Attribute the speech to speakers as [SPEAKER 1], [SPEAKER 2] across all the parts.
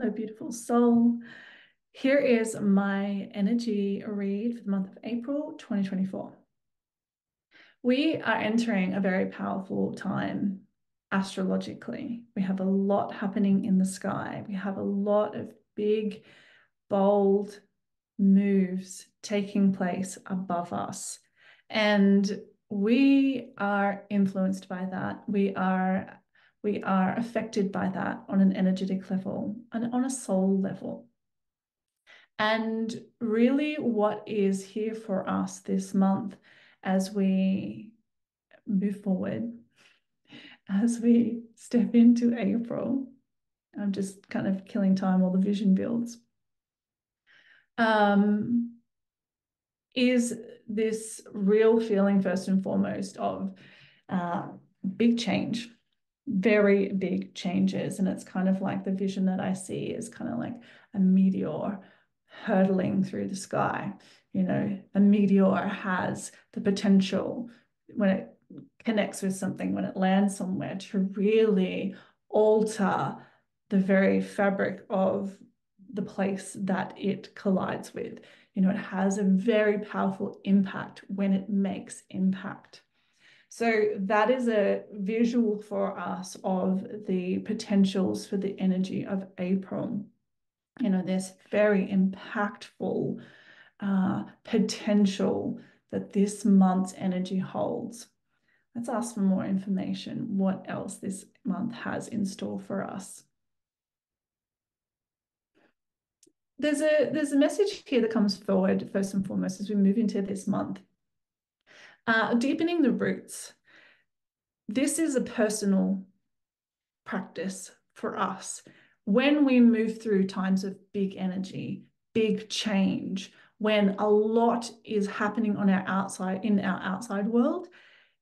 [SPEAKER 1] Hello, beautiful soul. Here is my energy read for the month of April 2024. We are entering a very powerful time astrologically. We have a lot happening in the sky. We have a lot of big, bold moves taking place above us. And we are influenced by that. We are affected by that on an energetic level and on a soul level. And really, what is here for us this month as we move forward, as we step into April, I'm just kind of killing time while the vision builds, is this real feeling, first and foremost, of big change, very big changes. And it's kind of like the vision that I see is kind of like a meteor hurtling through the sky. You know, a meteor has the potential when it connects with something, when it lands somewhere, to really alter the very fabric of the place that it collides with. You know, it has a very powerful impact when it makes impact. So that is a visual for us of the potentials for the energy of April. You know, there's very impactful potential that this month's energy holds. Let's ask for more information. What else this month has in store for us? There's a message here that comes forward first and foremost as we move into this month. Deepening the roots. This is a personal practice for us. When we move through times of big energy, big change, when a lot is happening on our outside, in our outside world,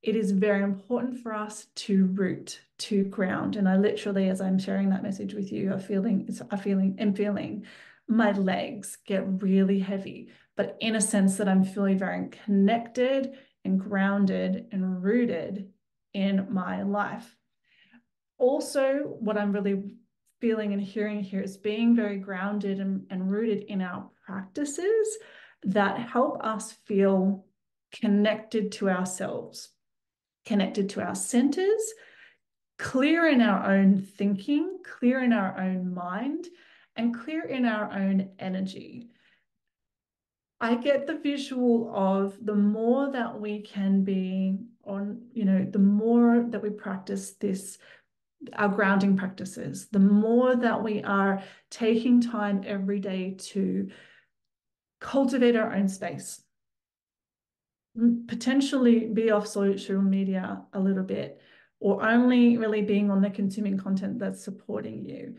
[SPEAKER 1] it is very important for us to root, to ground. And I literally, as I'm sharing that message with you, I'm feeling my legs get really heavy, but in a sense that I'm feeling very connected and grounded and rooted in my life. Also, what I'm really feeling and hearing here is being very grounded and rooted in our practices that help us feel connected to ourselves, connected to our centers, clear in our own thinking, clear in our own mind, and clear in our own energy. I get the visual of the more that we can be on, you know, the more that we practice this, our grounding practices, the more that we are taking time every day to cultivate our own space, potentially be off social media a little bit, or only really being on the consuming content that's supporting you.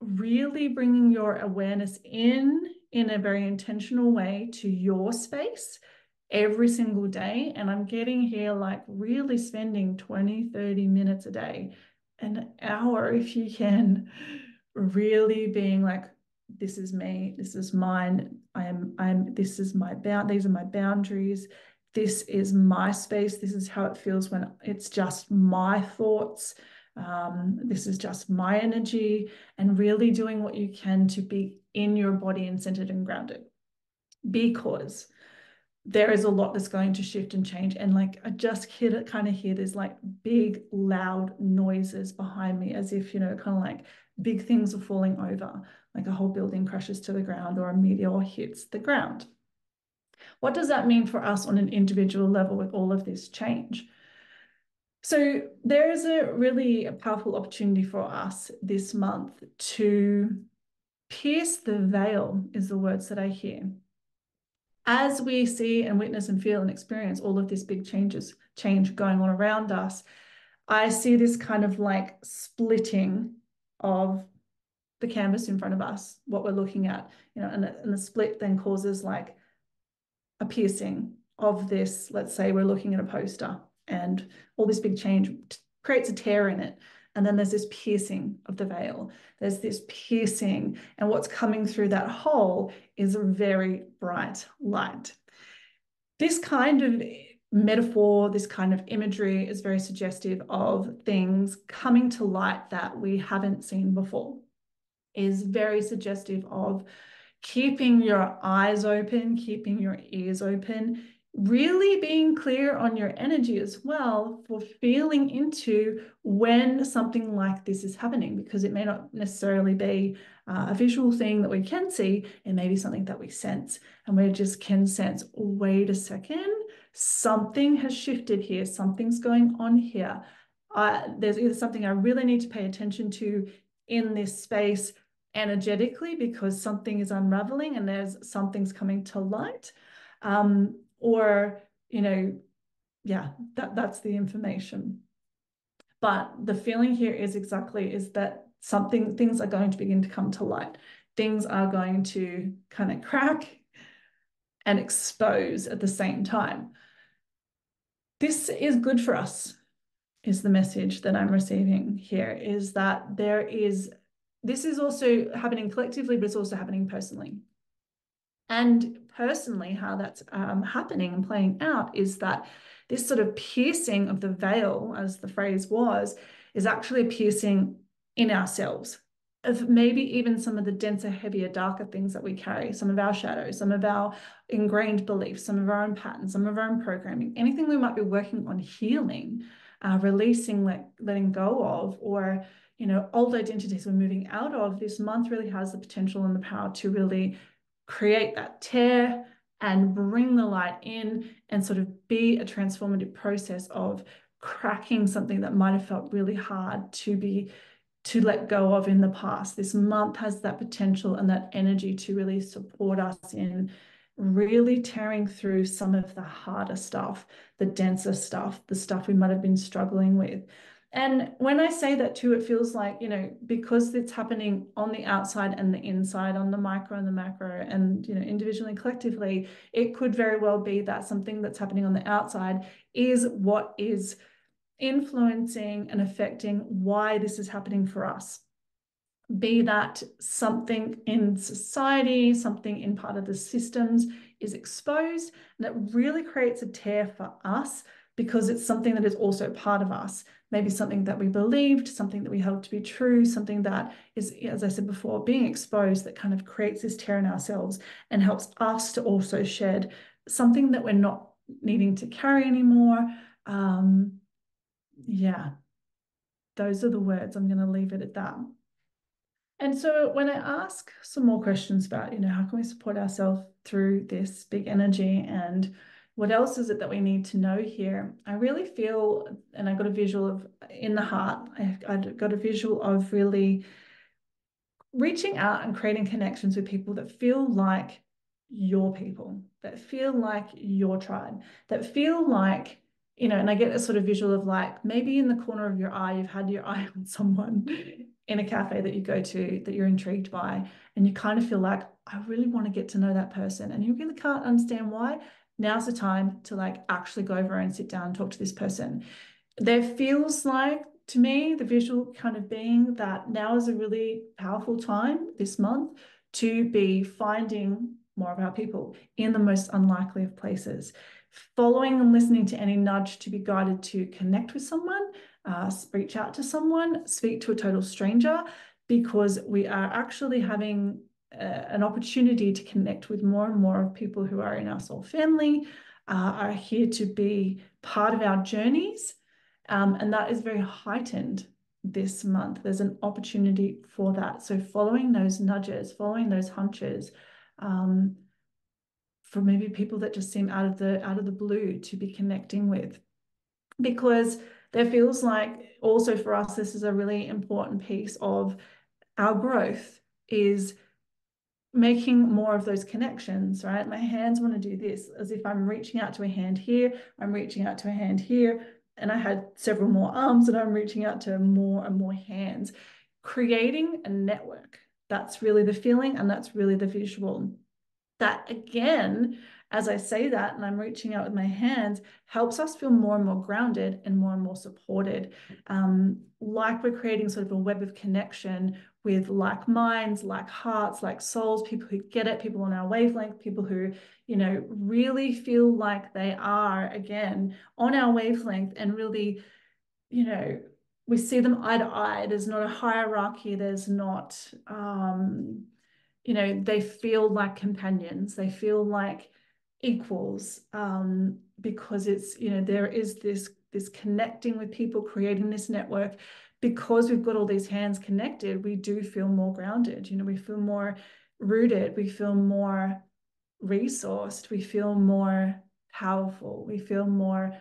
[SPEAKER 1] Really bringing your awareness in a very intentional way to your space every single day. And I'm getting here like really spending 20, 30 minutes a day, an hour if you can, really being like, this is me, this is mine, this is these are my boundaries, this is my space, this is how it feels when it's just my thoughts, this is just my energy, and really doing what you can to be in your body and centered and grounded, because there is a lot that's going to shift and change. And like I just kind of hear there's like big loud noises behind me, as if, you know, kind of like big things are falling over, like a whole building crashes to the ground or a meteor hits the ground. What does that mean for us on an individual level with all of this change? So there is a really powerful opportunity for us this month to pierce the veil, is the words that I hear. As we see and witness and feel and experience all of this big change going on around us, I see this kind of like splitting of the canvas in front of us, what we're looking at, you know, and the split then causes like a piercing of this. Let's say we're looking at a poster and all this big change creates a tear in it. And then there's this piercing of the veil. There's this piercing, and what's coming through that hole is a very bright light. This kind of metaphor, this kind of imagery is very suggestive of things coming to light that we haven't seen before. is very suggestive of keeping your eyes open, keeping your ears open, really being clear on your energy as well for feeling into when something like this is happening, because it may not necessarily be a visual thing that we can see. It may be something that we sense, and we just can sense, wait a second, something has shifted here, something's going on here. There's either something I really need to pay attention to in this space energetically because something is unraveling and there's something's coming to light, or yeah, that's the information. But the feeling here is that things are going to begin to come to light. Things are going to kind of crack and expose at the same time. This is good for us, is the message that I'm receiving here, is that this is also happening collectively, but it's also happening personally. And personally, how that's happening and playing out is that this sort of piercing of the veil, as the phrase was, is actually a piercing in ourselves of maybe even some of the denser, heavier, darker things that we carry, some of our shadows, some of our ingrained beliefs, some of our own patterns, some of our own programming, anything we might be working on healing, releasing, letting go of, or old identities we're moving out of. This month really has the potential and the power to really create that tear and bring the light in and sort of be a transformative process of cracking something that might have felt really hard to let go of in the past. This month has that potential and that energy to really support us in really tearing through some of the harder stuff, the denser stuff, the stuff we might have been struggling with. And when I say that too, it feels like, because it's happening on the outside and the inside, on the micro and the macro, and, individually and collectively, it could very well be that something that's happening on the outside is what is influencing and affecting why this is happening for us. Be that something in society, something in part of the systems is exposed, and it really creates a tear for us because it's something that is also part of us. Maybe something that we believed, something that we held to be true, something that is, as I said before, being exposed, that kind of creates this tear in ourselves and helps us to also shed something that we're not needing to carry anymore. Yeah, those are the words. I'm going to leave it at that. And so when I ask some more questions about, how can we support ourselves through this big energy and what else is it that we need to know here, I really feel, and I got a visual of in the heart, I got a visual of really reaching out and creating connections with people that feel like your people, that feel like your tribe, that feel like, and I get a sort of visual of like maybe in the corner of your eye, you've had your eye on someone in a cafe that you go to that you're intrigued by, and you kind of feel like, I really want to get to know that person, and you really can't understand why. Now's the time to like actually go over and sit down and talk to this person. There feels like, to me, the visual kind of being that now is a really powerful time this month to be finding more of our people in the most unlikely of places, following and listening to any nudge to be guided to connect with someone, reach out to someone, speak to a total stranger, because we are actually having an opportunity to connect with more and more of people who are in our soul family, are here to be part of our journeys. And that is very heightened this month. There's an opportunity for that. So following those nudges, following those hunches, for maybe people that just seem out of the blue to be connecting with, because there feels like also for us, this is a really important piece of our growth, is making more of those connections, right? My hands want to do this, as if I'm reaching out to a hand here, I'm reaching out to a hand here, and I had several more arms and I'm reaching out to more and more hands, creating a network. That's really the feeling, and that's really the visual. That again, as I say that and I'm reaching out with my hands, helps us feel more and more grounded and more supported. Like we're creating sort of a web of connection with like minds, like hearts, like souls, people who get it, people on our wavelength, people who, really feel like they are, again, on our wavelength and really, we see them eye to eye. There's not a hierarchy. There's not, they feel like companions. They feel like equals, because it's, there is this connecting with people, creating this network. Because we've got all these hands connected, we do feel more grounded. We feel more rooted. We feel more resourced. We feel more powerful. We feel more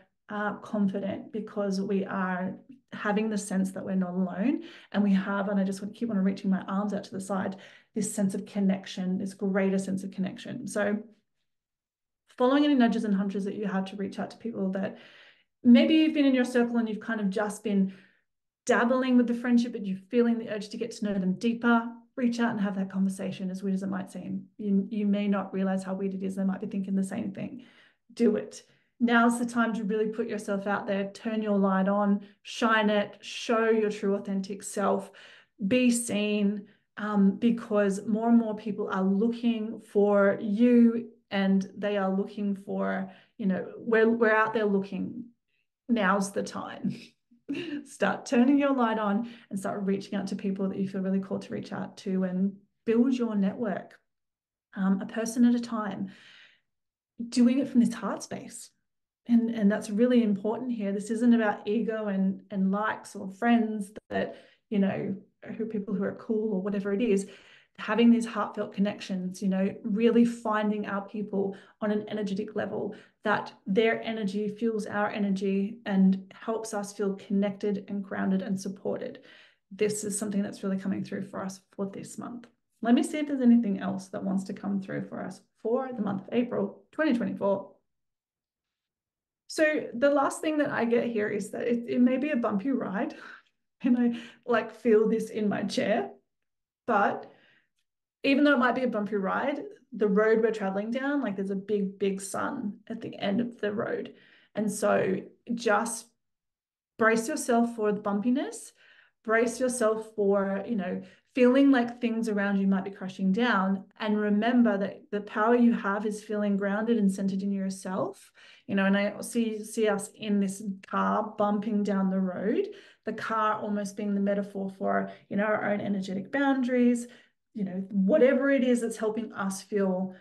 [SPEAKER 1] confident, because we are having the sense that we're not alone, and I just want to keep on reaching my arms out to the side, this sense of connection, this greater sense of connection. So following any nudges and hunches that you have to reach out to people that maybe you've been in your circle and you've kind of just been dabbling with the friendship, but you're feeling the urge to get to know them deeper, reach out and have that conversation, as weird as it might seem. You may not realize how weird it is. They might be thinking the same thing. Do it. Now's the time to really put yourself out there, turn your light on, shine it, show your true authentic self, be seen, because more and more people are looking for you, and they are looking for, we're out there looking. Now's the time. Start turning your light on and start reaching out to people that you feel really called to reach out to, and build your network, a person at a time, doing it from this heart space. And that's really important here. This isn't about ego and likes or friends that, who people who are cool or whatever it is. Having these heartfelt connections, really finding our people on an energetic level, that their energy fuels our energy and helps us feel connected and grounded and supported. This is something that's really coming through for us for this month. Let me see if there's anything else that wants to come through for us for the month of April 2024. So the last thing that I get here is that it may be a bumpy ride, and I feel this in my chair, but even though it might be a bumpy ride, the road we're traveling down, there's a big, big sun at the end of the road. And so just brace yourself for the bumpiness, brace yourself for, feeling like things around you might be crashing down. And remember that the power you have is feeling grounded and centered in yourself. And I see us in this car bumping down the road, the car almost being the metaphor for, our own energetic boundaries, whatever it is that's helping us feel,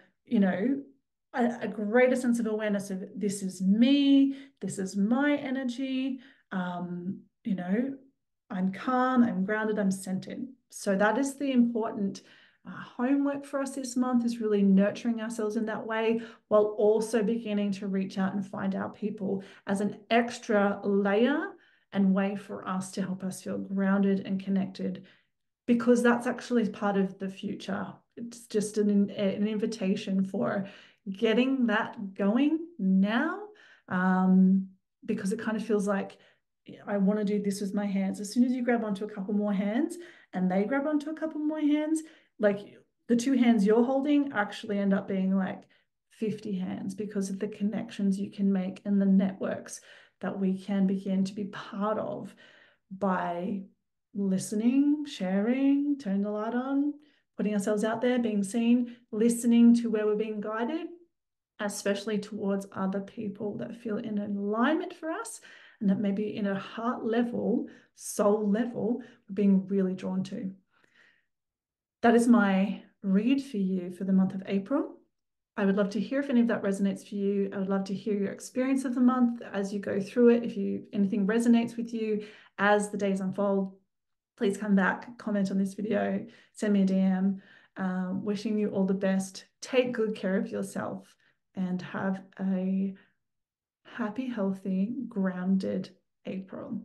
[SPEAKER 1] a greater sense of awareness of, this is me, this is my energy, I'm calm, I'm grounded, I'm centered. So that is the important homework for us this month, is really nurturing ourselves in that way, while also beginning to reach out and find our people as an extra layer and way for us to help us feel grounded and connected, because that's actually part of the future. It's just an invitation for getting that going now, because it kind of feels like, I want to do this with my hands. As soon as you grab onto a couple more hands and they grab onto a couple more hands, the two hands you're holding actually end up being 50 hands, because of the connections you can make and the networks that we can begin to be part of by listening, sharing, turning the light on, putting ourselves out there, being seen, listening to where we're being guided, especially towards other people that feel in alignment for us, and that maybe in a heart level, soul level, we're being really drawn to. That is my read for you for the month of April. I would love to hear if any of that resonates for you. I would love to hear your experience of the month as you go through it. If anything resonates with you as the days unfold, please come back, comment on this video, send me a DM. Wishing you all the best. Take good care of yourself and have a happy, healthy, grounded April.